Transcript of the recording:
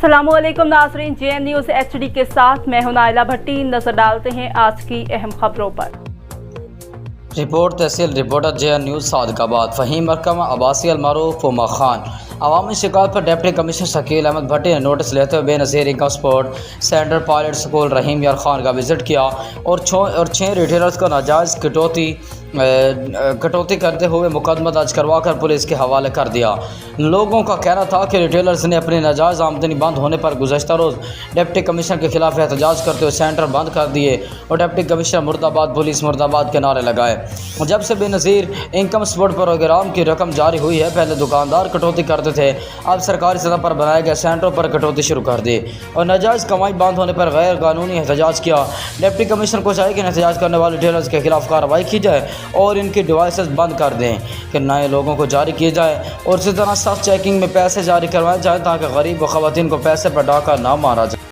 अस्सलाम वालेकुम नाज़रीन, JN न्यूज़ HD के साथ मैं हूं नाइला भट्टी। नजर डालते हैं आज की अहम खबरों पर। रिपोर्ट तहसील reporter JN news Sadiqabad. Faheem महकमा अब्बासी अलमारूफ उमा खान। अवामी शिकायत पर डिप्टी कमिश्नर शकील अहमद भट्टी ने नोटिस लेते हुए Benazir income support centre pilot school Rahim Yar Khan का विज़िट किया और 6 रिटेलर्स को नाजायज़ कटौती करते हुए मुकदमा दर्ज करवा कर पुलिस के हवाले कर दिया। लोगों का कहना था कि रिटेलर्स ने अपनी नाजायज़ आमदनी बंद होने पर गुज़श्ता रोज़ डिप्टी कमिश्नर के खिलाफ एहतजाज करते हुए सेंटर बंद कर दिए और डिप्टी कमिश्नर मुर्दाबाद पुलिस मुर्दाबाद के नारे लगाए। जब से बेनज़ीर इनकम सपोर्ट प्रोग्राम की रकम जारी हुई है, पहले दुकानदार कटौती करते थे, अब सरकारी सतह पर बनाए गए सेंटरों पर कटौती शुरू कर दी और नाजायज़ कमाई बंद होने पर गैर कानूनी एहतजाज किया। डिप्टी कमिश्नर को चाहिए कि एहतजाज करने वाले रिटेलर्स के खिलाफ कार्रवाई की जाए और इनकी डिवाइसेस बंद कर दें कि नए लोगों को जारी किए जाए और इसी तरह सख्त चेकिंग में पैसे जारी करवाए जाएँ ताकि गरीब व ख़वातीन को पैसे पर डाका ना मारा जाए।